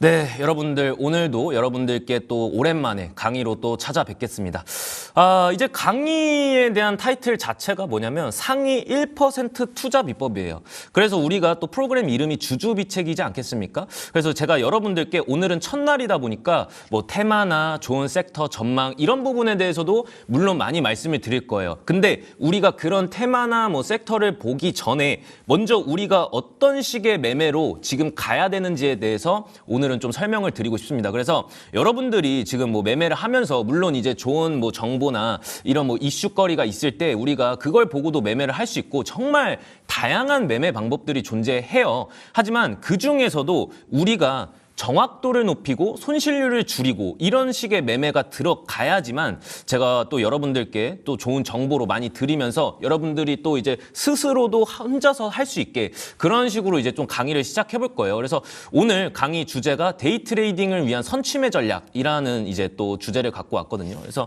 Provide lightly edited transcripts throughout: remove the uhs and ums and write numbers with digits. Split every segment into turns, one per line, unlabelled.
네, 여러분들 오늘도 여러분들께 또 오랜만에 강의로 또 찾아뵙겠습니다. 이제 강의에 대한 타이틀 자체가 뭐냐면 상위 1% 투자 비법이에요. 그래서 우리가 또 프로그램 이름이 주주비책이지 않겠습니까? 그래서 제가 여러분들께 오늘은 첫날이다 보니까 뭐 테마나 좋은 섹터 전망 이런 부분에 대해서도 물론 많이 말씀을 드릴 거예요. 근데 우리가 그런 테마나 뭐 섹터를 보기 전에 먼저 우리가 어떤 식의 매매로 지금 가야 되는지에 대해서 오늘은 좀 설명을 드리고 싶습니다. 그래서 여러분들이 지금 뭐 매매를 하면서 물론 이제 좋은 뭐 정보나 이런 뭐 이슈거리가 있을 때 우리가 그걸 보고도 매매를 할 수 있고 정말 다양한 매매 방법들이 존재해요. 하지만 그 중에서도 우리가 정확도를 높이고 손실률을 줄이고 이런 식의 매매가 들어가야지만 제가 또 여러분들께 또 좋은 정보로 많이 드리면서 여러분들이 또 이제 스스로도 혼자서 할 수 있게 그런 식으로 이제 좀 강의를 시작해 볼 거예요. 그래서 오늘 강의 주제가 데이 트레이딩을 위한 선취매 전략이라는 이제 또 주제를 갖고 왔거든요. 그래서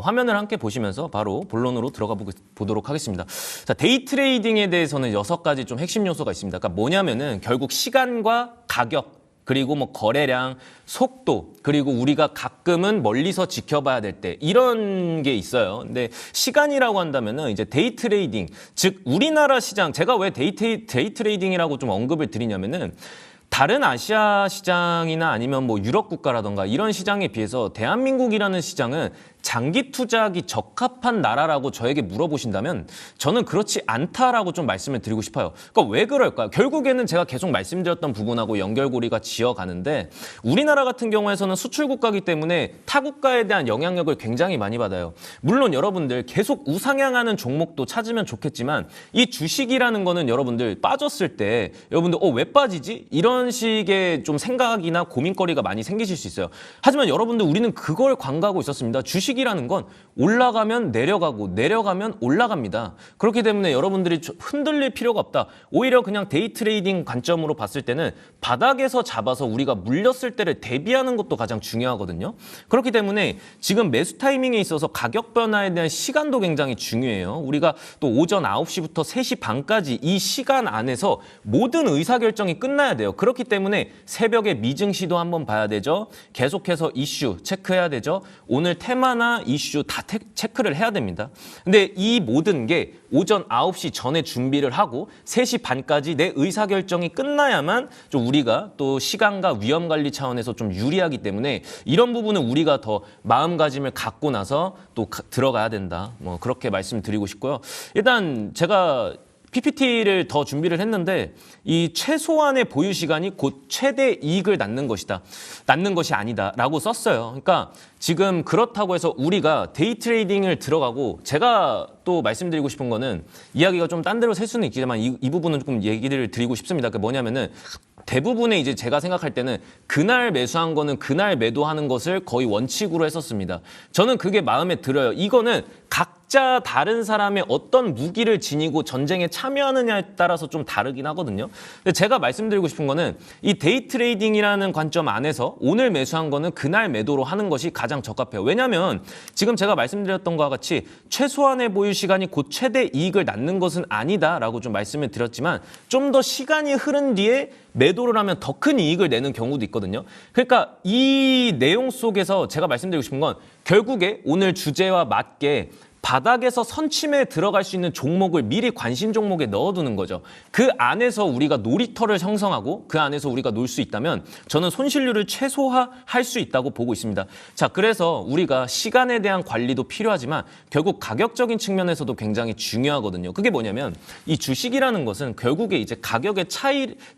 화면을 함께 보시면서 바로 본론으로 들어가 보도록 하겠습니다. 자, 데이 트레이딩에 대해서는 6가지 좀 핵심 요소가 있습니다. 그러니까 뭐냐면은 결국 시간과 가격 그리고 뭐 거래량, 속도, 그리고 우리가 가끔은 멀리서 지켜봐야 될 때 이런 게 있어요. 근데 시간이라고 한다면은 이제 데이 트레이딩, 즉 우리나라 시장, 제가 왜 데이 트레이딩이라고 좀 언급을 드리냐면은 다른 아시아 시장이나 아니면 뭐 유럽 국가라던가 이런 시장에 비해서 대한민국이라는 시장은 장기 투자하기 적합한 나라라고 저에게 물어보신다면 저는 그렇지 않다라고 좀 말씀을 드리고 싶어요. 그러니까 왜 그럴까요? 결국에는 제가 계속 말씀드렸던 부분하고 연결고리가 지어가는데 우리나라 같은 경우에서는 수출 국가이기 때문에 타 국가에 대한 영향력을 굉장히 많이 받아요. 물론 여러분들 계속 우상향하는 종목도 찾으면 좋겠지만 이 주식이라는 거는 여러분들 빠졌을 때 여러분들 왜 빠지지? 이런 식의 좀 생각이나 고민거리가 많이 생기실 수 있어요. 하지만 여러분들 우리는 그걸 관가하고 있었습니다. 주식이라는 건 올라가면 내려가고 내려가면 올라갑니다. 그렇기 때문에 여러분들이 흔들릴 필요가 없다. 오히려 그냥 데이 트레이딩 관점으로 봤을 때는 바닥에서 잡아서 우리가 물렸을 때를 대비하는 것도 가장 중요하거든요. 그렇기 때문에 지금 매수 타이밍에 있어서 가격 변화에 대한 시간도 굉장히 중요해요. 우리가 또 오전 9시부터 3시 반까지 이 시간 안에서 모든 의사결정이 끝나야 돼요. 그렇기 때문에 새벽에 미증 시도 한번 봐야 되죠. 계속해서 이슈 체크해야 되죠. 오늘 테마나 이슈 다 체크를 해야 됩니다. 근데 이 모든 게 오전 9시 전에 준비를 하고 3시 반까지 내 의사결정이 끝나야만 좀 우리가 또 시간과 위험 관리 차원에서 좀 유리하기 때문에 이런 부분은 우리가 더 마음가짐을 갖고 나서 또 들어가야 된다. 뭐 그렇게 말씀드리고 싶고요. 일단 제가 PPT를 더 준비를 했는데 이 최소한의 보유 시간이 곧 최대 이익을 낳는 것이다. 낳는 것이 아니다 라고 썼어요. 그러니까 지금 그렇다고 해서 우리가 데이 트레이딩을 들어가고 제가 또 말씀드리고 싶은 거는 이야기가 좀 딴 데로 셀 수는 있지만 이 부분은 조금 얘기를 드리고 싶습니다. 그게 뭐냐면은 대부분의 이제 제가 생각할 때는 그날 매수한 거는 그날 매도하는 것을 거의 원칙으로 했었습니다. 저는 그게 마음에 들어요. 이거는 각자 다른 사람의 어떤 무기를 지니고 전쟁에 참여하느냐에 따라서 좀 다르긴 하거든요. 근데 제가 말씀드리고 싶은 거는 이 데이 트레이딩이라는 관점 안에서 오늘 매수한 거는 그날 매도로 하는 것이 가장 적합해요. 왜냐하면 지금 제가 말씀드렸던 것과 같이 최소한의 보유 시간이 곧 최대 이익을 낳는 것은 아니다라고 좀 말씀을 드렸지만 좀 더 시간이 흐른 뒤에 매도를 하면 더 큰 이익을 내는 경우도 있거든요. 그러니까 이 내용 속에서 제가 말씀드리고 싶은 건 결국에 오늘 주제와 맞게 바닥에서 선침에 들어갈 수 있는 종목을 미리 관심 종목에 넣어두는 거죠. 그 안에서 우리가 놀이터를 형성하고 그 안에서 우리가 놀 수 있다면 저는 손실률을 최소화할 수 있다고 보고 있습니다. 자, 그래서 우리가 시간에 대한 관리도 필요하지만 결국 가격적인 측면에서도 굉장히 중요하거든요. 그게 뭐냐면 이 주식이라는 것은 결국에 이제 가격의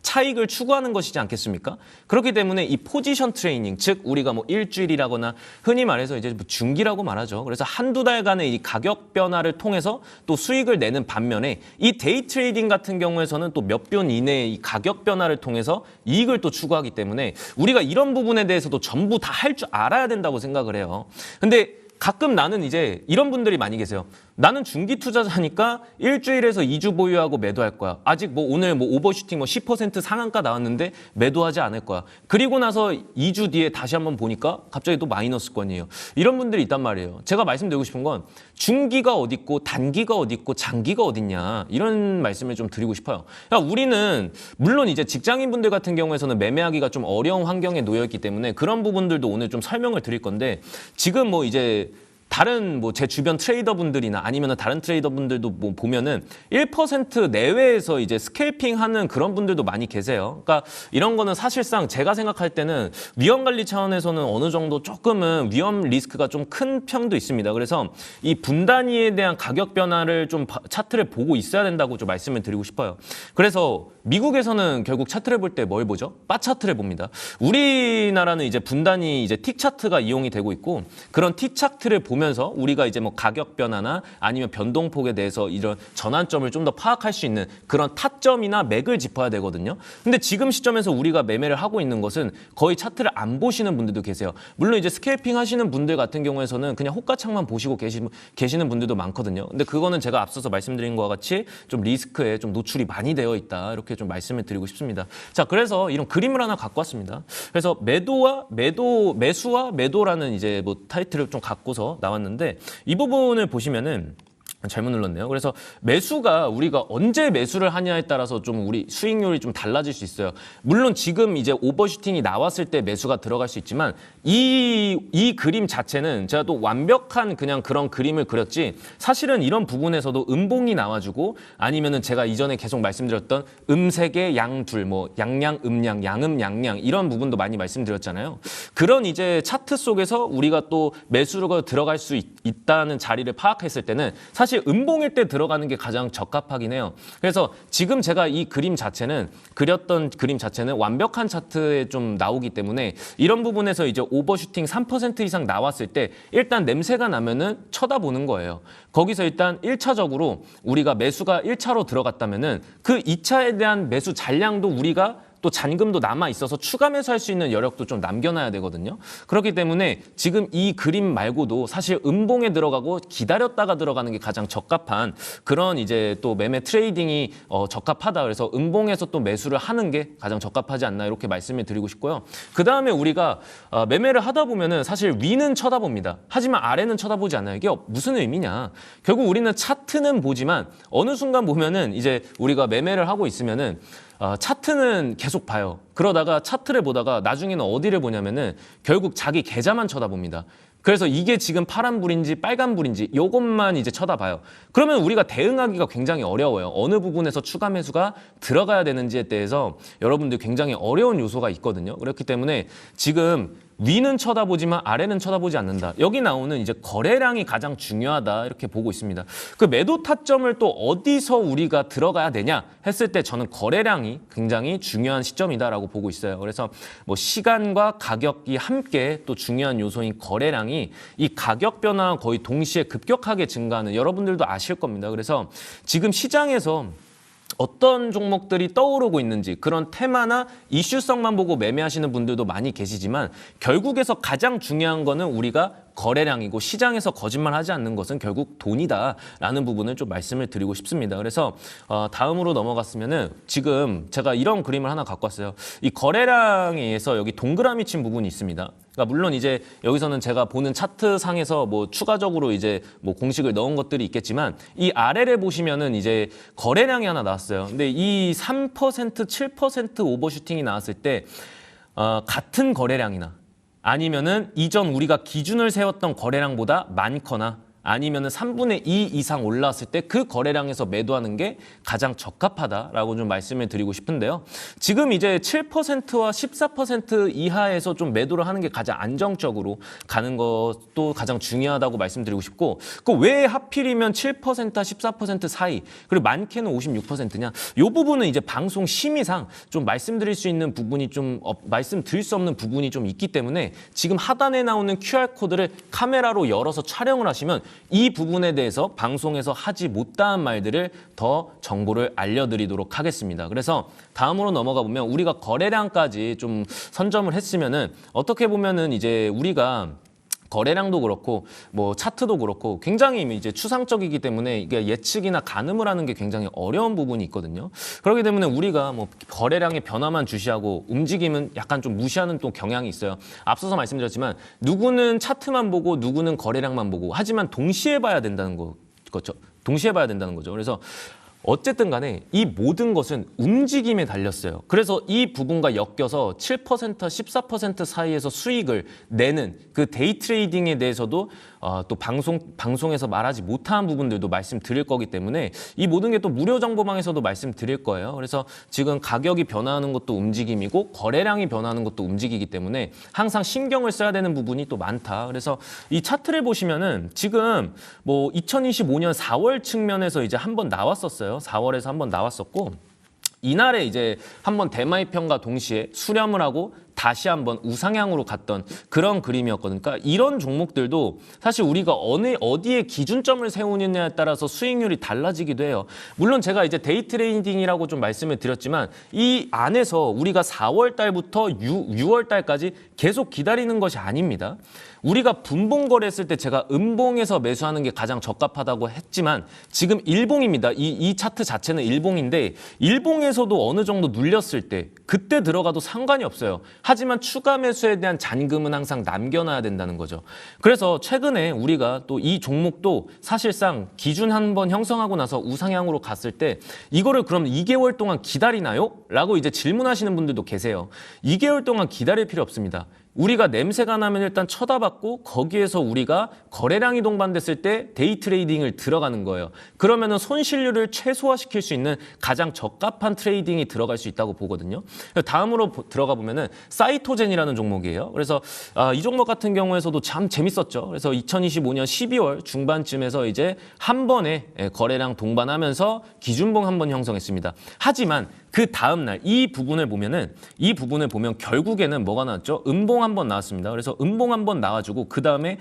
차익을 추구하는 것이지 않겠습니까? 그렇기 때문에 이 포지션 트레이닝, 즉 우리가 뭐 일주일이라거나 흔히 말해서 이제 뭐 중기라고 말하죠. 그래서 한두 달간의 이 가격 변화를 통해서 또 수익을 내는 반면에 이 데이 트레이딩 같은 경우에서는 또 몇 분 이내의 이 가격 변화를 통해서 이익을 또 추구하기 때문에 우리가 이런 부분에 대해서도 전부 다 할 줄 알아야 된다고 생각을 해요. 근데 가끔 나는 이제 이런 분들이 많이 계세요. 나는 중기 투자자니까 일주일에서 2주 보유하고 매도할 거야. 아직 뭐 오늘 뭐 오버슈팅 뭐 10% 상한가 나왔는데 매도하지 않을 거야. 그리고 나서 2주 뒤에 다시 한번 보니까 갑자기 또 마이너스권이에요. 이런 분들이 있단 말이에요. 제가 말씀드리고 싶은 건 중기가 어디 있고 단기가 어디 있고 장기가 어디 있냐 이런 말씀을 좀 드리고 싶어요. 그러니까 우리는 물론 이제 직장인분들 같은 경우에서는 매매하기가 좀 어려운 환경에 놓여 있기 때문에 그런 부분들도 오늘 좀 설명을 드릴 건데 지금 뭐 이제 다른 뭐 제 주변 트레이더 분들이나 아니면 다른 트레이더 분들도 뭐 보면은 1% 내외에서 이제 스캘핑 하는 그런 분들도 많이 계세요. 그러니까 이런 거는 사실상 제가 생각할 때는 위험 관리 차원에서는 어느 정도 조금은 위험 리스크가 좀 큰 편도 있습니다. 그래서 이 분단위에 대한 가격 변화를 좀 차트를 보고 있어야 된다고 좀 말씀을 드리고 싶어요. 그래서 미국에서는 결국 차트를 볼 때 뭘 보죠? 바 차트를 봅니다. 우리나라는 이제 분단위 이제 틱 차트가 이용이 되고 있고 그런 틱 차트를 보면서 우리가 이제 뭐 가격 변화나 아니면 변동폭에 대해서 이런 전환점을 좀 더 파악할 수 있는 그런 타점이나 맥을 짚어야 되거든요. 근데 지금 시점에서 우리가 매매를 하고 있는 것은 거의 차트를 안 보시는 분들도 계세요. 물론 이제 스캘핑 하시는 분들 같은 경우에서는 그냥 호가창만 보시고 계시는 분들도 많거든요. 근데 그거는 제가 앞서서 말씀드린 것과 같이 좀 리스크에 좀 노출이 많이 되어 있다. 이렇게 좀 말씀을 드리고 싶습니다. 자, 그래서 이런 그림을 하나 갖고 왔습니다. 그래서 매수와 매도라는 이제 뭐 타이틀을 좀 갖고서 나왔는데 이 부분을 보시면은 잘못 눌렀네요. 그래서 매수가 우리가 언제 매수를 하냐에 따라서 좀 우리 수익률이 좀 달라질 수 있어요. 물론 지금 이제 오버슈팅이 나왔을 때 매수가 들어갈 수 있지만 이 그림 자체는 제가 또 완벽한 그냥 그런 그림을 그렸지 사실은 이런 부분에서도 음봉이 나와주고 아니면은 제가 이전에 계속 말씀드렸던 음세개 양둘 뭐 양양 음양 양음 양양 이런 부분도 많이 말씀드렸잖아요. 그런 이제 차트 속에서 우리가 또 매수로 들어갈 수 있다는 자리를 파악했을 때는 사실 음봉일 때 들어가는 게 가장 적합하긴 해요. 그래서 지금 제가 이 그림 자체는 그렸던 그림 자체는 완벽한 차트에 좀 나오기 때문에 이런 부분에서 이제 오버슈팅 3% 이상 나왔을 때 일단 냄새가 나면은 쳐다보는 거예요. 거기서 일단 1차적으로 우리가 매수가 1차로 들어갔다면은 그 2차에 대한 매수 잔량도 우리가 또 잔금도 남아 있어서 추가 매수할 수 있는 여력도 좀 남겨놔야 되거든요. 그렇기 때문에 지금 이 그림 말고도 사실 음봉에 들어가고 기다렸다가 들어가는 게 가장 적합한 그런 이제 또 매매 트레이딩이 적합하다. 그래서 음봉에서 또 매수를 하는 게 가장 적합하지 않나 이렇게 말씀을 드리고 싶고요. 그 다음에 우리가 매매를 하다 보면은 사실 위는 쳐다봅니다. 하지만 아래는 쳐다보지 않아요. 이게 무슨 의미냐? 결국 우리는 차트는 보지만 어느 순간 보면은 이제 우리가 매매를 하고 있으면은 차트는 계속 봐요. 그러다가 차트를 보다가 나중에는 어디를 보냐면은 결국 자기 계좌만 쳐다봅니다. 그래서 이게 지금 파란불인지 빨간불인지 이것만 이제 쳐다봐요. 그러면 우리가 대응하기가 굉장히 어려워요. 어느 부분에서 추가 매수가 들어가야 되는지에 대해서 여러분들 굉장히 어려운 요소가 있거든요. 그렇기 때문에 지금 위는 쳐다보지만 아래는 쳐다보지 않는다. 여기 나오는 이제 거래량이 가장 중요하다 이렇게 보고 있습니다. 그 매도 타점을 또 어디서 우리가 들어가야 되냐 했을 때 저는 거래량이 굉장히 중요한 시점이다라고 보고 있어요. 그래서 뭐 시간과 가격이 함께 또 중요한 요소인 거래량이 이 가격 변화와 거의 동시에 급격하게 증가하는 여러분들도 아실 겁니다. 그래서 지금 시장에서 어떤 종목들이 떠오르고 있는지 그런 테마나 이슈성만 보고 매매하시는 분들도 많이 계시지만 결국에서 가장 중요한 거는 우리가 거래량이고 시장에서 거짓말하지 않는 것은 결국 돈이다라는 부분을 좀 말씀을 드리고 싶습니다. 그래서 다음으로 넘어갔으면은 지금 제가 이런 그림을 하나 갖고 왔어요. 이 거래량에 의해서 여기 동그라미 친 부분이 있습니다. 그러니까 물론 이제 여기서는 제가 보는 차트 상에서 뭐 추가적으로 이제 뭐 공식을 넣은 것들이 있겠지만 이 아래를 보시면은 이제 거래량이 하나 나왔어요. 근데 이 3%, 7% 오버슈팅이 나왔을 때 같은 거래량이나 아니면은 이전 우리가 기준을 세웠던 거래량보다 많거나 아니면은 3분의 2 이상 올랐을 때 그 거래량에서 매도하는 게 가장 적합하다라고 좀 말씀을 드리고 싶은데요. 지금 이제 7%와 14% 이하에서 좀 매도를 하는 게 가장 안정적으로 가는 것도 가장 중요하다고 말씀드리고 싶고 그 왜 하필이면 7%와 14% 사이 그리고 많게는 56%냐 이 부분은 이제 방송 심의상 좀 말씀드릴 수 있는 부분이 좀 말씀드릴 수 없는 부분이 좀 있기 때문에 지금 하단에 나오는 QR코드를 카메라로 열어서 촬영을 하시면 이 부분에 대해서 방송에서 하지 못한 말들을 더 정보를 알려드리도록 하겠습니다. 그래서 다음으로 넘어가 보면 우리가 거래량까지 좀 선점을 했으면은 어떻게 보면은 이제 우리가 거래량도 그렇고 뭐 차트도 그렇고 굉장히 이제 추상적이기 때문에 이게 예측이나 가늠을 하는 게 굉장히 어려운 부분이 있거든요. 그렇기 때문에 우리가 뭐 거래량의 변화만 주시하고 움직임은 약간 좀 무시하는 또 경향이 있어요. 앞서서 말씀드렸지만 누구는 차트만 보고 누구는 거래량만 보고 하지만 동시에 봐야 된다는 거죠. 동시에 봐야 된다는 거죠. 그래서 어쨌든 간에 이 모든 것은 움직임에 달렸어요. 그래서 이 부분과 엮여서 7%, 14% 사이에서 수익을 내는 그 데이 트레이딩에 대해서도 또 방송에서 말하지 못한 부분들도 말씀드릴 거기 때문에 이 모든 게 또 무료 정보방에서도 말씀드릴 거예요. 그래서 지금 가격이 변화하는 것도 움직임이고 거래량이 변화하는 것도 움직이기 때문에 항상 신경을 써야 되는 부분이 또 많다. 그래서 이 차트를 보시면은 지금 뭐 2025년 4월 측면에서 이제 한번 나왔었어요. 4월에서 한번 나왔었고 이날에 이제 한번 대마이평과 동시에 수렴을 하고 다시 한번 우상향으로 갔던 그런 그림이었거든요. 그러니까 이런 종목들도 사실 우리가 어디에 기준점을 세우느냐에 따라서 수익률이 달라지기도 해요. 물론 제가 이제 데이 트레이딩이라고 좀 말씀을 드렸지만 이 안에서 우리가 4월 달부터 6월 달까지 계속 기다리는 것이 아닙니다. 우리가 분봉 거래했을 때 제가 음봉에서 매수하는 게 가장 적합하다고 했지만 지금 일봉입니다. 이 차트 자체는 일봉인데 일봉에서도 어느 정도 눌렸을 때 그때 들어가도 상관이 없어요. 하지만 추가 매수에 대한 잔금은 항상 남겨놔야 된다는 거죠. 그래서 최근에 우리가 또 이 종목도 사실상 기준 한번 형성하고 나서 우상향으로 갔을 때 이거를 그럼 2개월 동안 기다리나요? 라고 이제 질문하시는 분들도 계세요. 2개월 동안 기다릴 필요 없습니다. 우리가 냄새가 나면 일단 쳐다봤고 거기에서 우리가 거래량이 동반됐을 때 데이 트레이딩을 들어가는 거예요. 그러면은 손실률을 최소화시킬 수 있는 가장 적합한 트레이딩이 들어갈 수 있다고 보거든요. 다음으로 들어가 보면은 사이토젠이라는 종목이에요. 그래서 이 종목 같은 경우에서도 참 재밌었죠. 그래서 2025년 12월 중반쯤에서 이제 한 번에 거래량 동반하면서 기준봉 한 번 형성했습니다. 하지만 그 다음 날 이 부분을 보면 결국에는 뭐가 나왔죠? 음봉 한 번 나왔습니다. 그래서 음봉 한 번 나와주고 그 다음에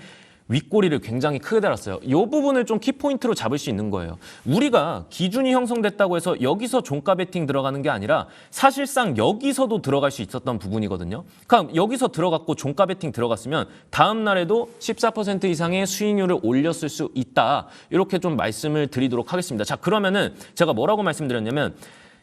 윗꼬리를 굉장히 크게 달았어요. 이 부분을 좀 키포인트로 잡을 수 있는 거예요. 우리가 기준이 형성됐다고 해서 여기서 종가 베팅 들어가는 게 아니라 사실상 여기서도 들어갈 수 있었던 부분이거든요. 그러니까 여기서 들어갔고 종가 베팅 들어갔으면 다음 날에도 14% 이상의 수익률을 올렸을 수 있다. 이렇게 좀 말씀을 드리도록 하겠습니다. 자, 그러면은 제가 뭐라고 말씀드렸냐면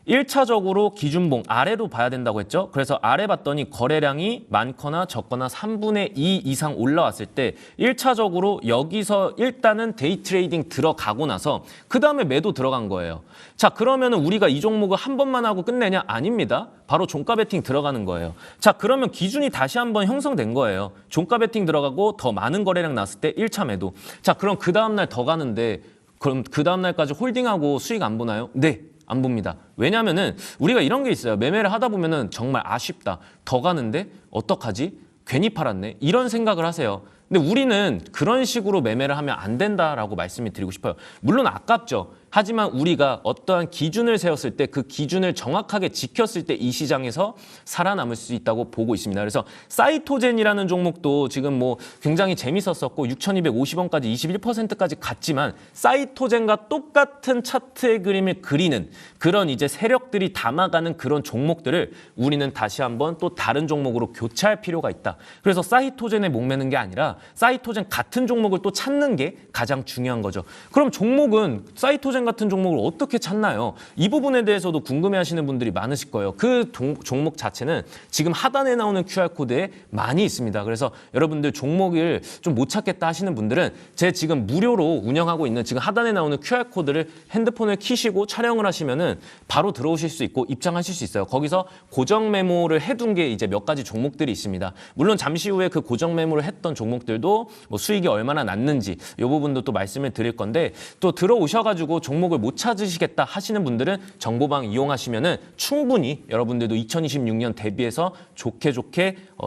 1차적으로 기준봉 아래로 봐야 된다고 했죠. 그래서 아래 봤더니 거래량이 많거나 적거나 3분의 2 이상 올라왔을 때 1차적으로 여기서 일단은 데이 트레이딩 들어가고 나서 그 다음에 매도 들어간 거예요. 자, 그러면은 우리가 이 종목을 한 번만 하고 끝내냐? 아닙니다. 바로 종가 베팅 들어가는 거예요. 자, 그러면 기준이 다시 한번 형성된 거예요. 종가 베팅 들어가고 더 많은 거래량 났을 때 1차 매도. 자, 그럼 그 다음날 더 가는데 그럼 그 다음날까지 홀딩하고 수익 안 보나요? 네. 안 봅니다. 왜냐하면은 우리가 이런 게 있어요. 매매를 하다 보면은 정말 아쉽다. 더 가는데 어떡하지? 괜히 팔았네. 이런 생각을 하세요. 근데 우리는 그런 식으로 매매를 하면 안 된다라고 말씀을 드리고 싶어요. 물론 아깝죠. 하지만 우리가 어떠한 기준을 세웠을 때 그 기준을 정확하게 지켰을 때 이 시장에서 살아남을 수 있다고 보고 있습니다. 그래서 사이토젠이라는 종목도 지금 뭐 굉장히 재밌었었고 6,250원까지 21%까지 갔지만 사이토젠과 똑같은 차트의 그림을 그리는 그런 이제 세력들이 담아가는 그런 종목들을 우리는 다시 한번 또 다른 종목으로 교체할 필요가 있다. 그래서 사이토젠에 목매는 게 아니라 사이토젠 같은 종목을 또 찾는 게 가장 중요한 거죠. 그럼 종목은 사이토젠 같은 종목을 어떻게 찾나요? 이 부분에 대해서도 궁금해하시는 분들이 많으실 거예요. 그 종목 자체는 지금 하단에 나오는 QR코드에 많이 있습니다. 그래서 여러분들 종목을 좀 못 찾겠다 하시는 분들은 제 지금 무료로 운영하고 있는 지금 하단에 나오는 QR코드를 핸드폰을 키시고 촬영을 하시면은 바로 들어오실 수 있고 입장하실 수 있어요. 거기서 고정 메모를 해둔 게 이제 몇 가지 종목들이 있습니다. 물론 잠시 후에 그 고정 메모를 했던 종목들도 뭐 수익이 얼마나 났는지 이 부분도 또 말씀을 드릴 건데 또 들어오셔가지고 종목을 못 찾으시겠다 하시는 분들은 정보방 이용하시면은 충분히 여러분들도 2026년 대비해서 좋게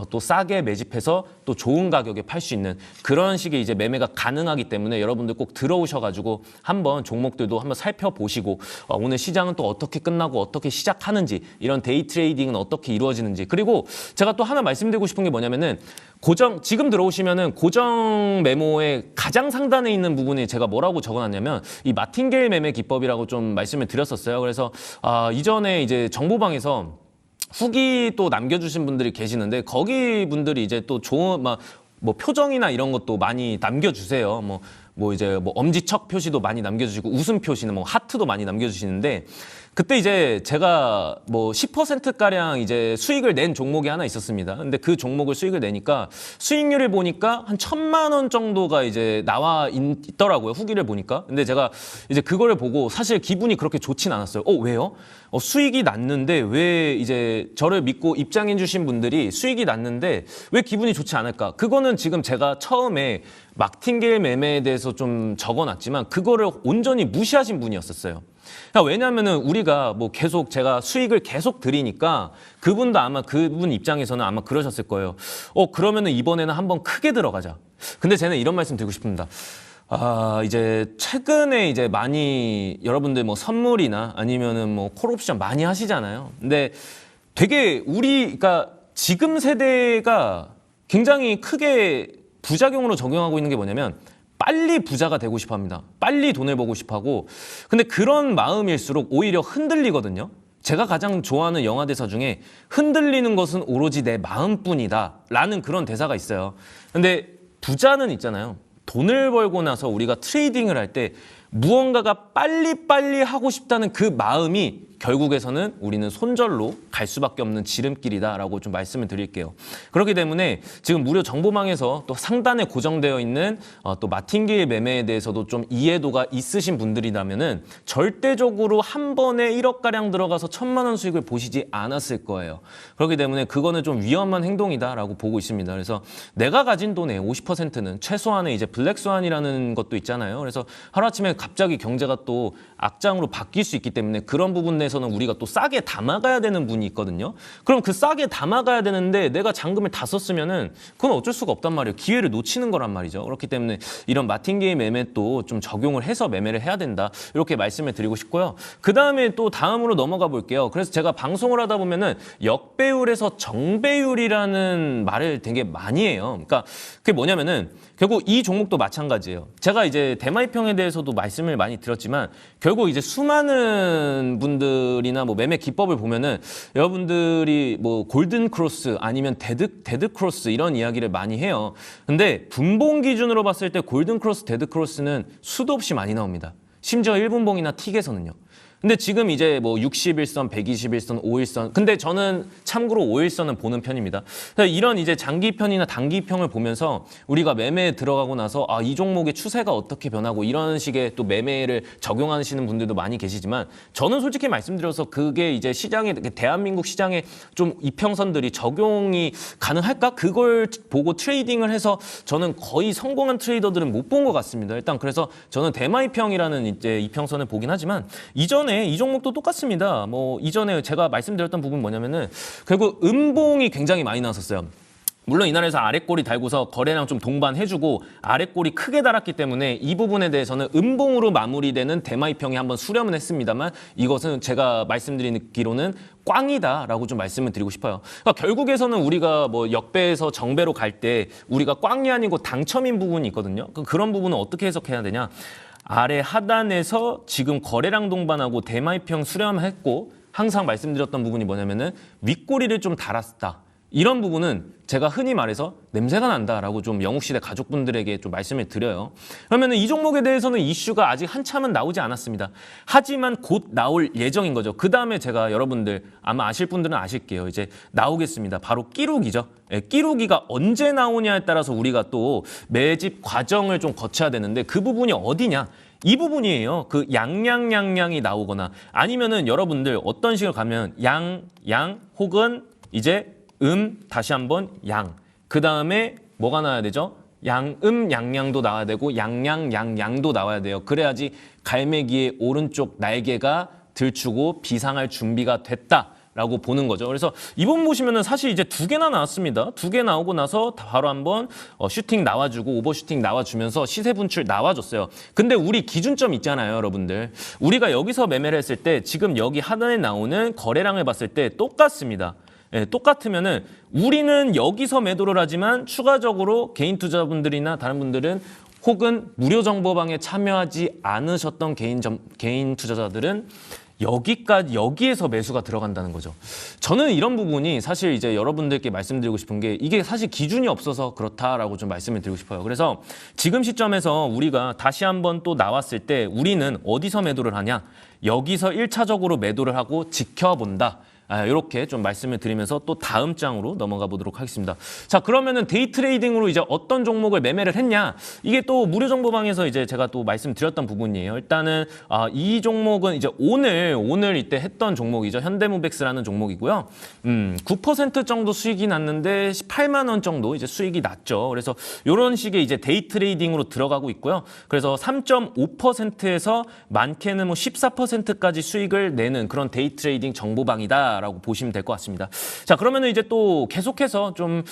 또 싸게 매집해서 또 좋은 가격에 팔 수 있는 그런 식의 이제 매매가 가능하기 때문에 여러분들 꼭 들어오셔가지고 한번 종목들도 한번 살펴보시고 오늘 시장은 또 어떻게 끝나고 어떻게 시작하는지 이런 데이 트레이딩은 어떻게 이루어지는지 그리고 제가 또 하나 말씀드리고 싶은 게 뭐냐면은 지금 들어오시면은 고정 메모의 가장 상단에 있는 부분이 제가 뭐라고 적어놨냐면 이 마틴게일 매매 기법이라고 좀 말씀을 드렸었어요. 그래서 이전에 이제 정보방에서 후기 또 남겨주신 분들이 계시는데 거기 분들이 이제 또 좋은 뭐 표정이나 이런 것도 많이 남겨주세요. 뭐 이제 뭐 엄지척 표시도 많이 남겨주시고 웃음 표시는 뭐 하트도 많이 남겨주시는데 그때 이제 제가 뭐 10%가량 이제 수익을 낸 종목이 하나 있었습니다. 근데 그 종목을 수익을 내니까 수익률을 보니까 한 1,000만 원 정도가 이제 나와 있더라고요. 후기를 보니까. 근데 제가 이제 그거를 보고 사실 기분이 그렇게 좋진 않았어요. 왜요? 수익이 났는데 왜 이제 저를 믿고 입장해 주신 분들이 수익이 났는데 왜 기분이 좋지 않을까? 그거는 지금 제가 처음에 막팅게일 매매에 대해서 좀 적어놨지만 그거를 온전히 무시하신 분이었었어요. 왜냐하면은 우리가 뭐 계속 제가 수익을 계속 드리니까 그분도 아마 그분 입장에서는 아마 그러셨을 거예요. 그러면은 이번에는 한번 크게 들어가자. 근데 저는 이런 말씀 드리고 싶습니다. 이제 최근에 이제 많이 여러분들 뭐 선물이나 아니면은 뭐 콜옵션 많이 하시잖아요. 근데 되게 그러니까 지금 세대가 굉장히 크게 부작용으로 적용하고 있는 게 뭐냐면 빨리 부자가 되고 싶어 합니다. 빨리 돈을 벌고 싶어 하고. 근데 그런 마음일수록 오히려 흔들리거든요. 제가 가장 좋아하는 영화 대사 중에 흔들리는 것은 오로지 내 마음뿐이다 라는 그런 대사가 있어요. 근데 부자는 있잖아요. 돈을 벌고 나서 우리가 트레이딩을 할 때 무언가가 빨리빨리 하고 싶다는 그 마음이 결국에서는 우리는 손절로 갈 수밖에 없는 지름길이다라고 좀 말씀을 드릴게요. 그렇기 때문에 지금 무료 정보망에서 또 상단에 고정되어 있는 또 마틴게일 매매에 대해서도 좀 이해도가 있으신 분들이라면은 절대적으로 한 번에 1억가량 들어가서 1,000만 원 수익을 보시지 않았을 거예요. 그렇기 때문에 그거는 좀 위험한 행동이다라고 보고 있습니다. 그래서 내가 가진 돈의 50%는 최소한의 이제 블랙스완이라는 것도 있잖아요. 그래서 하루아침에 갑자기 경제가 또 악장으로 바뀔 수 있기 때문에 그런 부분 내에서는 우리가 또 싸게 담아가야 되는 분이 있거든요. 그럼 그 싸게 담아가야 되는데 내가 잔금을 다 썼으면은 그건 어쩔 수가 없단 말이에요. 기회를 놓치는 거란 말이죠. 그렇기 때문에 이런 마틴게일 매매도 좀 적용을 해서 매매를 해야 된다. 이렇게 말씀을 드리고 싶고요. 그 다음에 또 다음으로 넘어가 볼게요. 그래서 제가 방송을 하다 보면은 역배율에서 정배율이라는 말을 되게 많이 해요. 그러니까 그게 뭐냐면은 결국 이 종목도 마찬가지예요. 제가 이제 대마이평에 대해서도 말씀을 많이 드렸지만 결국 이제 수많은 분들이나 뭐 매매 기법을 보면은 여러분들이 뭐 골든 크로스 아니면 데드 크로스 이런 이야기를 많이 해요. 근데 분봉 기준으로 봤을 때 골든 크로스, 데드 크로스는 수도 없이 많이 나옵니다. 심지어 1분봉이나 틱에서는요. 근데 지금 이제 뭐 61선, 121선, 5일선. 근데 저는 참고로 5일선은 보는 편입니다. 이런 이제 장기편이나 단기평을 보면서 우리가 매매에 들어가고 나서 이 종목의 추세가 어떻게 변하고 이런 식의 또 매매를 적용하시는 분들도 많이 계시지만 저는 솔직히 말씀드려서 그게 이제 시장에, 대한민국 시장에 좀 이평선들이 적용이 가능할까? 그걸 보고 트레이딩을 해서 저는 거의 성공한 트레이더들은 못 본 것 같습니다. 일단 그래서 저는 대마이평이라는 이제 이평선을 보긴 하지만 이전에 이 종목도 똑같습니다. 뭐 이전에 제가 말씀드렸던 부분 뭐냐면은 결국 음봉이 굉장히 많이 나왔었어요. 물론 이날에서 아랫골이 달고서 거래량 좀 동반해주고 아랫골이 크게 달았기 때문에 이 부분에 대해서는 음봉으로 마무리되는 대마이평이 한번 수렴은 했습니다만 이것은 제가 말씀드리기로는 꽝이다라고 좀 말씀을 드리고 싶어요. 그러니까 결국에서는 우리가 뭐 역배에서 정배로 갈 때 우리가 꽝이 아니고 당첨인 부분이 있거든요. 그런 부분은 어떻게 해석해야 되냐? 아래 하단에서 지금 거래량 동반하고 대마이평 수렴했고 항상 말씀드렸던 부분이 뭐냐면은 윗꼬리를 좀 달았다. 이런 부분은 제가 흔히 말해서 냄새가 난다라고 좀 영욱시대 가족분들에게 좀 말씀을 드려요. 그러면은 이 종목에 대해서는 이슈가 아직 한참은 나오지 않았습니다. 하지만 곧 나올 예정인 거죠. 그 다음에 제가 여러분들 아마 아실 분들은 아실게요. 이제 나오겠습니다. 바로 끼룩이죠. 끼룩이가 언제 나오냐에 따라서 우리가 또 매집 과정을 좀 거쳐야 되는데 그 부분이 어디냐? 이 부분이에요. 그 양양양양이 나오거나 아니면은 여러분들 어떤 식으로 가면 양 혹은 이제 다시 한번 양. 그 다음에 뭐가 나와야 되죠? 양양도 나와야 되고 양양양양도 나와야 돼요. 그래야지 갈매기의 오른쪽 날개가 들추고 비상할 준비가 됐다라고 보는 거죠. 그래서 이번 보시면은 사실 이제 2개나 나왔습니다. 2개 나오고 나서 바로 한번 슈팅 나와주고 오버슈팅 나와주면서 시세 분출 나와줬어요. 근데 우리 기준점 있잖아요, 여러분들. 우리가 여기서 매매를 했을 때 지금 여기 하단에 나오는 거래량을 봤을 때 똑같습니다. 똑같으면은 우리는 여기서 매도를 하지만 추가적으로 개인 투자분들이나 다른 분들은 혹은 무료 정보방에 참여하지 않으셨던 개인 투자자들은 여기에서 매수가 들어간다는 거죠. 저는 이런 부분이 사실 이제 여러분들께 말씀드리고 싶은 게 이게 사실 기준이 없어서 그렇다라고 좀 말씀을 드리고 싶어요. 그래서 지금 시점에서 우리가 다시 한번 또 나왔을 때 우리는 어디서 매도를 하냐? 여기서 1차적으로 매도를 하고 지켜본다. 이렇게 좀 말씀을 드리면서 또 다음 장으로 넘어가 보도록 하겠습니다. 자, 그러면은 데이 트레이딩으로 이제 어떤 종목을 매매를 했냐? 이게 또 무료 정보방에서 이제 제가 또 말씀드렸던 부분이에요. 일단은 이 종목은 이제 오늘 이때 했던 종목이죠. 현대무백스라는 종목이고요. 9% 정도 수익이 났는데 18만 원 정도 이제 수익이 났죠. 그래서 이런 식의 이제 데이 트레이딩으로 들어가고 있고요. 그래서 3.5%에서 많게는 뭐 14%까지 수익을 내는 그런 데이 트레이딩 정보방이다. 라고 보시면 될 것 같습니다. 자, 그러면은 이제 또 계속해서 좀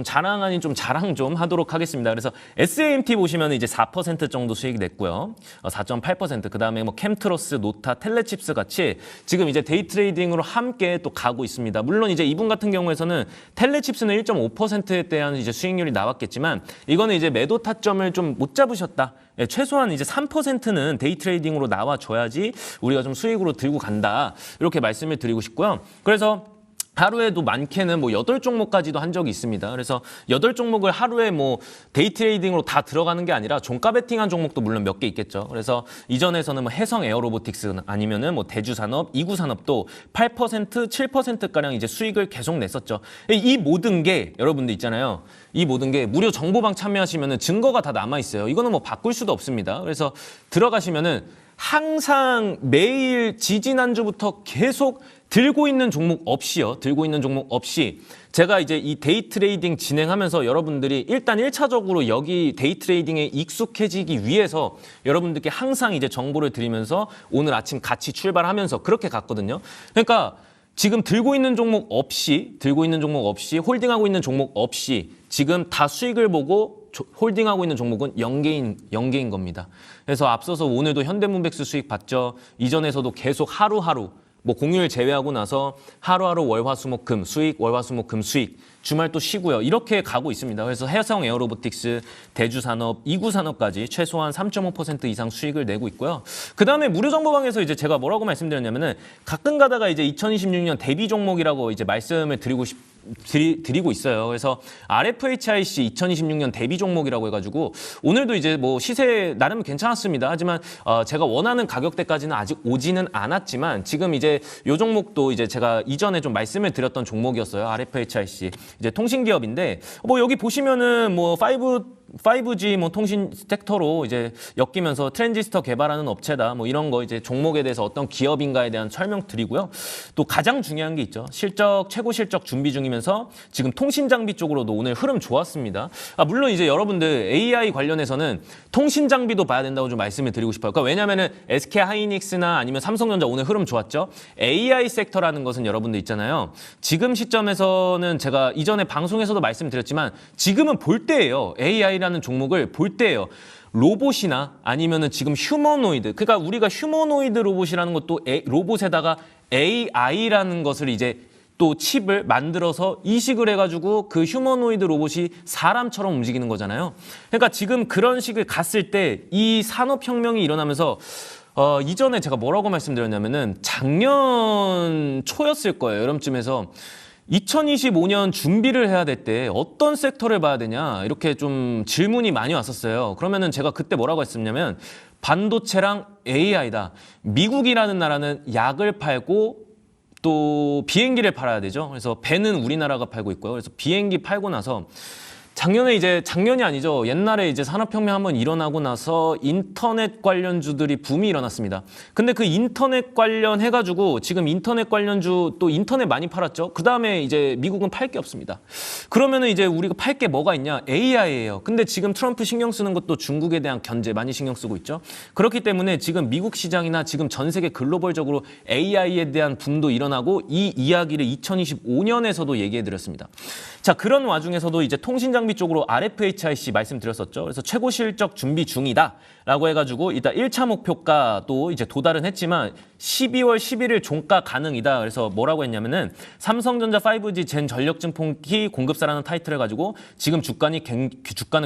자랑 아닌 좀 자랑 좀 하도록 하겠습니다. 그래서 SAMT 보시면 이제 4% 정도 수익이 냈고요. 4.8%. 그 다음에 뭐 캠트로스, 노타, 텔레칩스 같이 지금 이제 데이 트레이딩으로 함께 또 가고 있습니다. 물론 이제 이분 같은 경우에서는 텔레칩스는 1.5%에 대한 이제 수익률이 나왔겠지만 이거는 이제 매도 타점을 좀 못 잡으셨다. 예, 최소한 이제 3%는 데이 트레이딩으로 나와줘야지 우리가 좀 수익으로 들고 간다. 이렇게 말씀을 드리고 싶고요. 그래서 하루에도 많게는 뭐 8종목까지도 한 적이 있습니다. 그래서 8종목을 하루에 뭐 데이 트레이딩으로 다 들어가는 게 아니라 종가 베팅한 종목도 물론 몇 개 있겠죠. 그래서 이전에서는 뭐 해성 에어로보틱스 아니면은 뭐 대주산업, 이구산업도 8%, 7%가량 이제 수익을 계속 냈었죠. 이 모든 게 여러분들 있잖아요. 이 모든 게 무료 정보방 참여하시면은 증거가 다 남아 있어요. 이거는 뭐 바꿀 수도 없습니다. 그래서 들어가시면은 항상 매일 지지난주부터 계속 들고 있는 종목 없이 제가 이제 이 데이 트레이딩 진행하면서 여러분들이 일단 1차적으로 여기 데이 트레이딩에 익숙해지기 위해서 여러분들께 항상 이제 정보를 드리면서 오늘 아침 같이 출발하면서 그렇게 갔거든요. 그러니까 지금 들고 있는 종목 없이 홀딩하고 있는 종목 없이 지금 다 수익을 보고 홀딩하고 있는 종목은 0개인 겁니다. 그래서 앞서서 오늘도 현대무백스 수익 봤죠. 이전에서도 계속 하루하루 뭐 공휴일 제외하고 나서 하루하루 월화수목금 수익, 월화수목금 수익, 주말 또 쉬고요. 이렇게 가고 있습니다. 그래서 해성 에어로보틱스, 대주산업, 이구산업까지 최소한 3.5% 이상 수익을 내고 있고요. 그 다음에 무료 정보방에서 이제 제가 뭐라고 말씀드렸냐면은 가끔 가다가 이제 2026년 대비 종목이라고 이제 말씀을 드리고 있어요. 그래서 RFHIC 2026년 대비 종목이라고 해가지고 오늘도 이제 뭐 시세 나름 괜찮았습니다. 하지만 제가 원하는 가격대까지는 아직 오지는 않았지만 지금 이제 요 종목도 이제 제가 이전에 좀 말씀을 드렸던 종목이었어요. RFHIC 이제 통신기업인데 뭐 여기 보시면은 뭐 5G 뭐 통신 섹터로 이제 엮이면서 트랜지스터 개발하는 업체다. 뭐 이런 거 이제 종목에 대해서 어떤 기업인가에 대한 설명 드리고요. 또 가장 중요한 게 있죠. 최고 실적 준비 중이면서 지금 통신 장비 쪽으로도 오늘 흐름 좋았습니다. 물론 이제 여러분들 AI 관련해서는 통신 장비도 봐야 된다고 좀 말씀을 드리고 싶어요. 그러니까 왜냐면은 SK 하이닉스나 아니면 삼성전자 오늘 흐름 좋았죠. AI 섹터라는 것은 여러분들 있잖아요. 지금 시점에서는 제가 이전에 방송에서도 말씀드렸지만 지금은 볼 때예요. AI라는 종목을 볼 때예요. 로봇이나 아니면은 지금 휴머노이드. 그러니까 우리가 휴머노이드 로봇이라는 것도 로봇에다가 AI라는 것을 이제 또 칩을 만들어서 이식을 해가지고 그 휴머노이드 로봇이 사람처럼 움직이는 거잖아요. 그러니까 지금 그런 식을 갔을 때 이 산업혁명이 일어나면서 이전에 제가 뭐라고 말씀드렸냐면은 작년 초였을 거예요. 여름쯤에서 2025년 준비를 해야 될 때 어떤 섹터를 봐야 되냐 이렇게 좀 질문이 많이 왔었어요. 그러면은 제가 그때 뭐라고 했었냐면 반도체랑 AI다. 미국이라는 나라는 약을 팔고 또 비행기를 팔아야 되죠. 그래서 배는 우리나라가 팔고 있고요. 그래서 비행기 팔고 나서 작년이 아니죠. 옛날에 이제 산업혁명 한번 일어나고 나서 인터넷 관련주들이 붐이 일어났습니다. 근데 그 인터넷 관련 해가지고 지금 인터넷 관련주 또 인터넷 많이 팔았죠. 그 다음에 이제 미국은 팔 게 없습니다. 그러면은 이제 우리가 팔 게 뭐가 있냐? AI예요. 근데 지금 트럼프 신경 쓰는 것도 중국에 대한 견제 많이 신경 쓰고 있죠. 그렇기 때문에 지금 미국 시장이나 지금 전 세계 글로벌적으로 AI에 대한 붐도 일어나고 이 이야기를 2025년에서도 얘기해 드렸습니다. 자, 그런 와중에서도 이제 통신장 장비 쪽으로 RFHIC 말씀드렸었죠. 그래서 최고 실적 준비 중이다라고 해가지고 일단 1차 목표가도 이제 도달은 했지만 12월 11일 종가 가능이다. 그래서 뭐라고 했냐면은 삼성전자 5G 젠 전력 증폭기 공급사라는 타이틀을 가지고 지금 주가는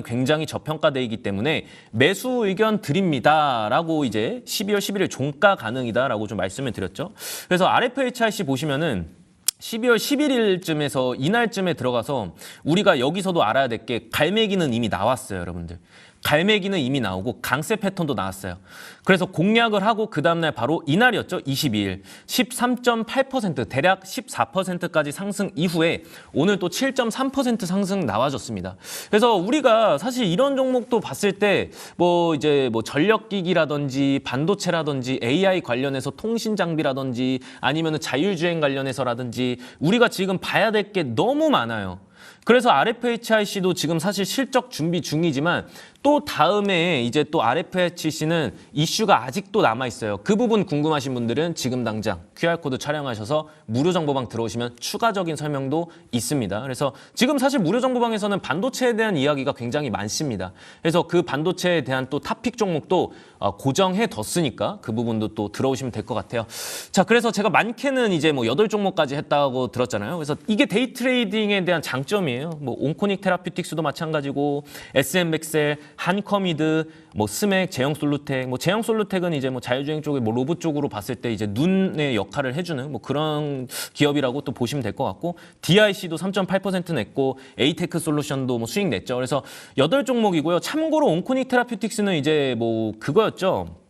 굉장히 저평가돼 있기 때문에 매수 의견 드립니다라고 이제 12월 11일 종가 가능이다라고 좀 말씀을 드렸죠. 그래서 RFHIC 보시면은 12월 11일쯤에서 이날쯤에 들어가서 우리가 여기서도 알아야 될 게 갈매기는 이미 나왔어요, 여러분들. 갈매기는 이미 나오고 강세 패턴도 나왔어요. 그래서 공략을 하고 그 다음날 바로 이날이었죠. 22일. 13.8% 대략 14%까지 상승 이후에 오늘 또 7.3% 상승 나와줬습니다. 그래서 우리가 사실 이런 종목도 봤을 때 뭐 이제 뭐 전력기기라든지 반도체라든지 AI 관련해서 통신 장비라든지 아니면은 자율주행 관련해서라든지 우리가 지금 봐야 될 게 너무 많아요. 그래서 RFHIC도 지금 사실 실적 준비 중이지만 또 다음에 이제 또 RFHIC는 이슈가 아직도 남아있어요. 그 부분 궁금하신 분들은 지금 당장 QR코드 촬영하셔서 무료 정보방 들어오시면 추가적인 설명도 있습니다. 그래서 지금 사실 무료 정보방에서는 반도체에 대한 이야기가 굉장히 많습니다. 그래서 그 반도체에 대한 또 탑픽 종목도 고정해 뒀으니까 그 부분도 또 들어오시면 될 것 같아요. 자, 그래서 제가 많게는 이제 뭐 8종목까지 했다고 들었잖아요. 그래서 이게 데이 트레이딩에 대한 장점이에요. 뭐 온코닉 테라퓨틱스도 마찬가지고 SM엑셀, 한커미드, 뭐 스맥, 제형솔루텍, 뭐 제형솔루텍은 이제 뭐 자율주행 쪽에 뭐 로봇 쪽으로 봤을 때 이제 눈의 역할을 해주는 뭐 그런 기업이라고 또 보시면 될 것 같고 DIC도 3.8% 냈고 에이테크 솔루션도 뭐 수익 냈죠. 그래서 8종목이고요. 참고로 온코닉 테라퓨틱스는 이제 뭐 그거였죠.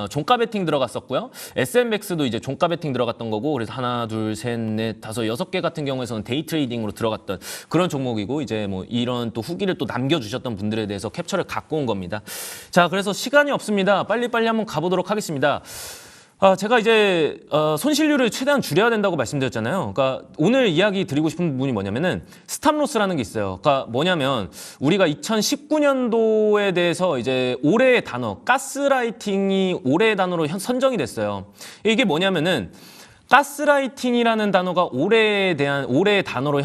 종가 베팅 들어갔었고요. SMX도 이제 종가 베팅 들어갔던 거고 그래서 하나, 둘, 셋, 넷, 다섯, 6개 같은 경우에서는 데이 트레이딩으로 들어갔던 그런 종목이고 이제 뭐 이런 또 후기를 또 남겨주셨던 분들에 대해서 캡처를 갖고 온 겁니다. 자, 그래서 시간이 없습니다. 빨리빨리 한번 가보도록 하겠습니다. 제가 이제 손실률을 최대한 줄여야 된다고 말씀드렸잖아요. 그러니까 오늘 이야기 드리고 싶은 부분이 뭐냐면은 스탑로스라는 게 있어요. 그러니까 뭐냐면 우리가 2019년도에 대해서 이제 올해의 단어 가스라이팅이 올해의 단어로 선정이 됐어요. 이게 뭐냐면은 가스라이팅이라는 단어가 올해의 단어로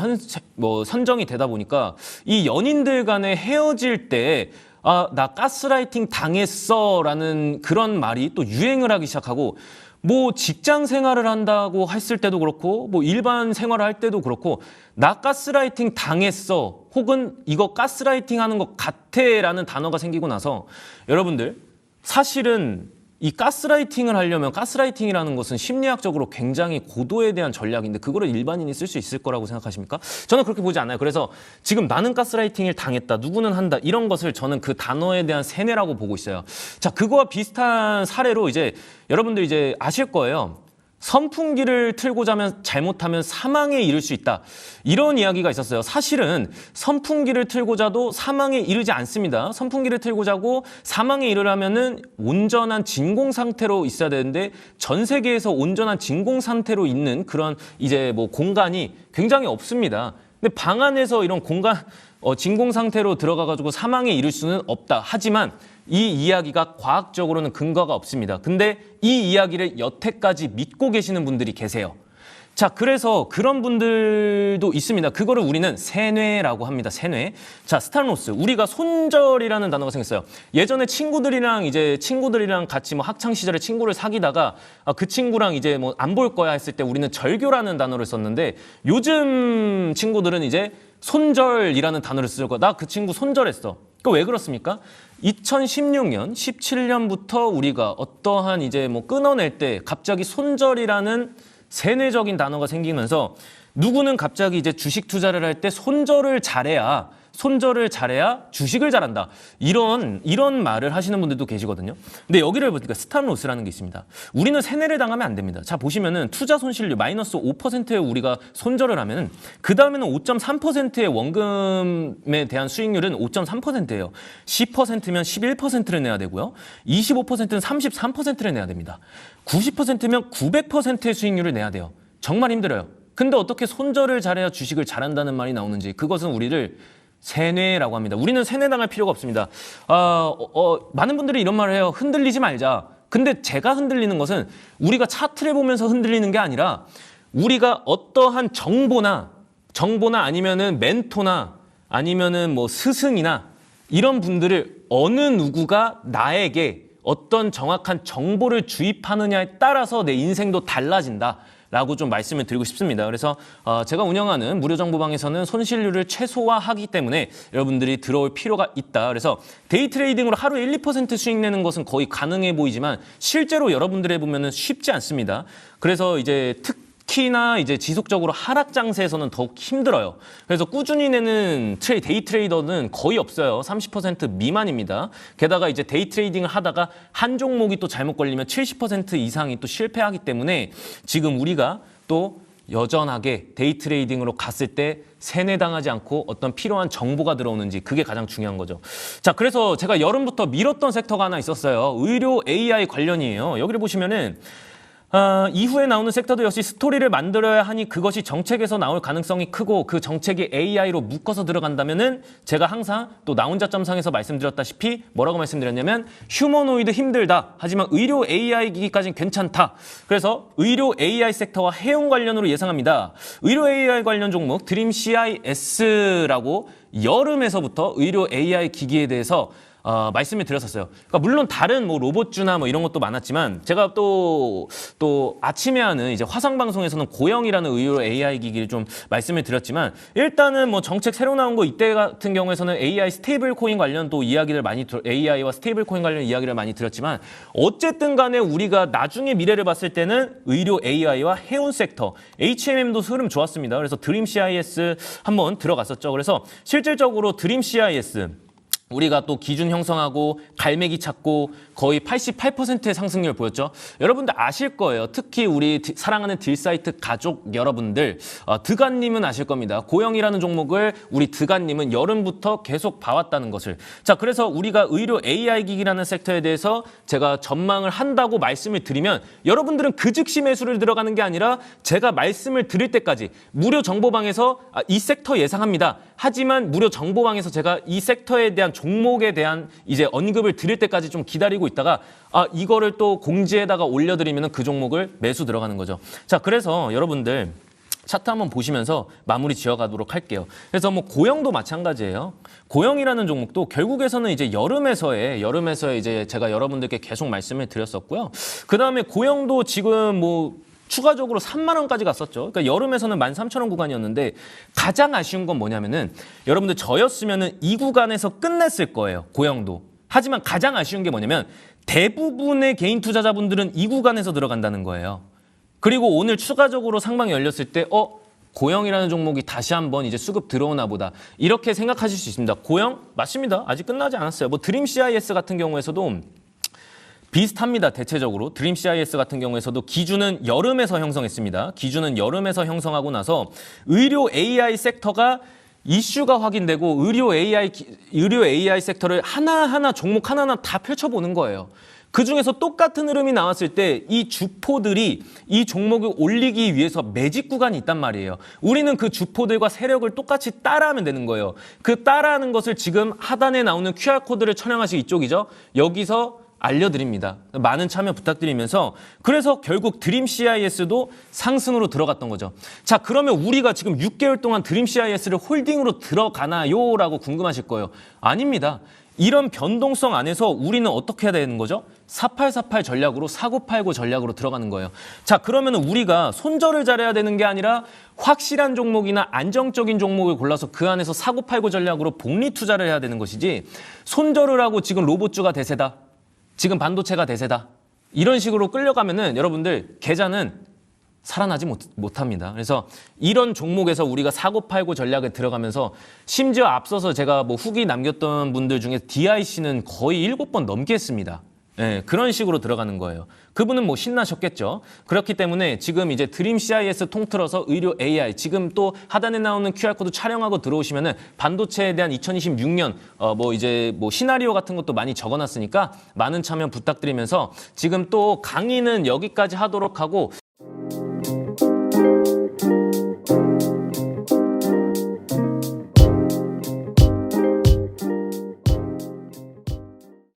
선정이 되다 보니까 이 연인들 간에 헤어질 때 나 가스라이팅 당했어 라는 그런 말이 또 유행을 하기 시작하고 뭐 직장 생활을 한다고 했을 때도 그렇고 뭐 일반 생활을 할 때도 그렇고 나 가스라이팅 당했어 혹은 이거 가스라이팅 하는 것 같아 라는 단어가 생기고 나서 여러분들 사실은 이 가스라이팅을 하려면 가스라이팅이라는 것은 심리학적으로 굉장히 고도에 대한 전략인데 그거를 일반인이 쓸 수 있을 거라고 생각하십니까? 저는 그렇게 보지 않아요. 그래서 지금 나는 가스라이팅을 당했다, 누구는 한다 이런 것을 저는 그 단어에 대한 세뇌라고 보고 있어요. 자, 그거와 비슷한 사례로 이제 여러분들 이제 아실 거예요. 선풍기를 틀고 자면 잘못하면 사망에 이를 수 있다. 이런 이야기가 있었어요. 사실은 선풍기를 틀고 자도 사망에 이르지 않습니다. 선풍기를 틀고 자고 사망에 이르려면은 온전한 진공 상태로 있어야 되는데 전 세계에서 온전한 진공 상태로 있는 그런 이제 뭐 공간이 굉장히 없습니다. 근데 방 안에서 이런 공간 진공 상태로 들어가 가지고 사망에 이를 수는 없다. 하지만 이 이야기가 과학적으로는 근거가 없습니다. 근데 이 이야기를 여태까지 믿고 계시는 분들이 계세요. 자, 그래서 그런 분들도 있습니다. 그거를 우리는 세뇌라고 합니다. 세뇌. 자, 스타로스. 우리가 손절이라는 단어가 생겼어요. 예전에 친구들이랑 같이 뭐 학창 시절에 친구를 사귀다가 그 친구랑 이제 뭐 안 볼 거야 했을 때 우리는 절교라는 단어를 썼는데 요즘 친구들은 이제 손절이라는 단어를 쓰고 나 그 친구 손절했어. 그 왜 그렇습니까? 2016년, 17년부터 우리가 어떠한 이제 뭐 끊어낼 때 갑자기 손절이라는 세뇌적인 단어가 생기면서 누구는 갑자기 이제 주식 투자를 할 때 손절을 잘해야 주식을 잘한다. 이런 말을 하시는 분들도 계시거든요. 근데 여기를 보니까 스탑로스라는 게 있습니다. 우리는 세뇌를 당하면 안 됩니다. 자, 보시면은 투자 손실률 마이너스 5%에 우리가 손절을 하면은 그 다음에는 5.3%의 원금에 대한 수익률은 5.3%예요. 10%면 11%를 내야 되고요. 25%는 33%를 내야 됩니다. 90%면 900%의 수익률을 내야 돼요. 정말 힘들어요. 근데 어떻게 손절을 잘해야 주식을 잘한다는 말이 나오는지 그것은 우리를 세뇌라고 합니다. 우리는 세뇌당할 필요가 없습니다. 많은 분들이 이런 말을 해요. 흔들리지 말자. 근데 제가 흔들리는 것은 우리가 차트를 보면서 흔들리는 게 아니라 우리가 어떠한 정보나 아니면은 멘토나 아니면은 뭐 스승이나 이런 분들을 어느 누구가 나에게 어떤 정확한 정보를 주입하느냐에 따라서 내 인생도 달라진다라고 좀 말씀을 드리고 싶습니다. 그래서 제가 운영하는 무료 정보방에서는 손실률을 최소화하기 때문에 여러분들이 들어올 필요가 있다. 그래서 데이 트레이딩으로 하루에 1, 2% 수익 내는 것은 거의 가능해 보이지만 실제로 여러분들이 해보면 쉽지 않습니다. 그래서 이제 특히나 이제 지속적으로 하락 장세에서는 더욱 힘들어요. 그래서 꾸준히 내는 데이 트레이더는 거의 없어요. 30% 미만입니다. 게다가 이제 데이 트레이딩을 하다가 한 종목이 또 잘못 걸리면 70% 이상이 또 실패하기 때문에 지금 우리가 또 여전하게 데이 트레이딩으로 갔을 때 세뇌당하지 않고 어떤 필요한 정보가 들어오는지 그게 가장 중요한 거죠. 자, 그래서 제가 여름부터 밀었던 섹터가 하나 있었어요. 의료 AI 관련이에요. 여기를 보시면은 이후에 나오는 섹터도 역시 스토리를 만들어야 하니 그것이 정책에서 나올 가능성이 크고 그 정책이 AI로 묶어서 들어간다면은 제가 항상 또 나 혼자 점상에서 말씀드렸다시피 뭐라고 말씀드렸냐면 휴머노이드 힘들다. 하지만 의료 AI 기기까지는 괜찮다. 그래서 의료 AI 섹터와 해용 관련으로 예상합니다. 의료 AI 관련 종목 드림 CIS라고 여름에서부터 의료 AI 기기에 대해서 말씀을 드렸었어요. 그러니까 물론 다른 뭐 로봇주나 뭐 이런 것도 많았지만 제가 또 아침에 하는 이제 화상 방송에서는 고영이라는 의료 AI 기기를 좀 말씀을 드렸지만 일단은 뭐 정책 새로 나온 거 이때 같은 경우에서는 AI 스테이블 코인 관련 또 이야기를 AI와 스테이블 코인 관련 이야기를 많이 드렸지만 어쨌든 간에 우리가 나중에 미래를 봤을 때는 의료 AI와 해운 섹터 HMM도 흐름 좋았습니다. 그래서 드림 CIS 한번 들어갔었죠. 그래서 실질적으로 드림 CIS 우리가 또 기준 형성하고 갈매기 찾고 거의 88%의 상승률 보였죠. 여러분들 아실 거예요. 특히 우리 사랑하는 딜사이트 가족 여러분들 드가님은 아실 겁니다. 고영이라는 종목을 우리 드가님은 여름부터 계속 봐왔다는 것을. 자, 그래서 우리가 의료 AI 기기라는 섹터에 대해서 제가 전망을 한다고 말씀을 드리면 여러분들은 그 즉시 매수를 들어가는 게 아니라 제가 말씀을 드릴 때까지 무료 정보방에서 이 섹터 예상합니다. 하지만 무료 정보방에서 제가 이 섹터에 대한 종목에 대한 이제 언급을 드릴 때까지 좀 기다리고 있다가 이거를 또 공지에다가 올려드리면 그 종목을 매수 들어가는 거죠. 자, 그래서 여러분들 차트 한번 보시면서 마무리 지어가도록 할게요. 그래서 뭐 고영도 마찬가지예요. 고영이라는 종목도 결국에서는 이제 여름에서의 이제 제가 여러분들께 계속 말씀을 드렸었고요. 그 다음에 고영도 지금 뭐 추가적으로 3만 원까지 갔었죠. 그러니까 여름에서는 13,000원 구간이었는데 가장 아쉬운 건 뭐냐면은 여러분들 저였으면은 이 구간에서 끝냈을 거예요. 고영도. 하지만 가장 아쉬운 게 뭐냐면 대부분의 개인 투자자분들은 이 구간에서 들어간다는 거예요. 그리고 오늘 추가적으로 상방이 열렸을 때 고영이라는 종목이 다시 한번 이제 수급 들어오나 보다. 이렇게 생각하실 수 있습니다. 고영? 맞습니다. 아직 끝나지 않았어요. 뭐 드림 CIS 같은 경우에서도 비슷합니다. 대체적으로 드림 CIS 같은 경우에서도 기준은 여름에서 형성했습니다. 기준은 여름에서 형성하고 나서 의료 AI 섹터가 이슈가 확인되고 의료 AI 섹터를 하나하나 종목 하나하나 다 펼쳐보는 거예요. 그중에서 똑같은 흐름이 나왔을 때 이 주포들이 이 종목을 올리기 위해서 매집 구간이 있단 말이에요. 우리는 그 주포들과 세력을 똑같이 따라하면 되는 거예요. 그 따라하는 것을 지금 하단에 나오는 QR코드를 촬영하시 이쪽이죠. 여기서 알려드립니다. 많은 참여 부탁드리면서 그래서 결국 드림 CIS도 상승으로 들어갔던 거죠. 자, 그러면 우리가 지금 6개월 동안 드림 CIS를 홀딩으로 들어가나요? 라고 궁금하실 거예요. 아닙니다. 이런 변동성 안에서 우리는 어떻게 해야 되는 거죠? 4848 전략으로 4989 전략으로 들어가는 거예요. 자, 그러면 우리가 손절을 잘해야 되는 게 아니라 확실한 종목이나 안정적인 종목을 골라서 그 안에서 4989 전략으로 복리 투자를 해야 되는 것이지 손절을 하고 지금 로봇주가 대세다. 지금 반도체가 대세다. 이런 식으로 끌려가면은 여러분들 계좌는 살아나지 못합니다. 그래서 이런 종목에서 우리가 4989 전략에 들어가면서 심지어 앞서서 제가 뭐 후기 남겼던 분들 중에 DIC는 거의 7번 넘게 했습니다. 네, 그런 식으로 들어가는 거예요. 그분은 뭐 신나셨겠죠. 그렇기 때문에 지금 이제 드림 CIS 통틀어서 의료 AI 지금 또 하단에 나오는 QR코드 촬영하고 들어오시면은 반도체에 대한 2026년 뭐 이제 뭐 시나리오 같은 것도 많이 적어놨으니까 많은 참여 부탁드리면서 지금 또 강의는 여기까지 하도록 하고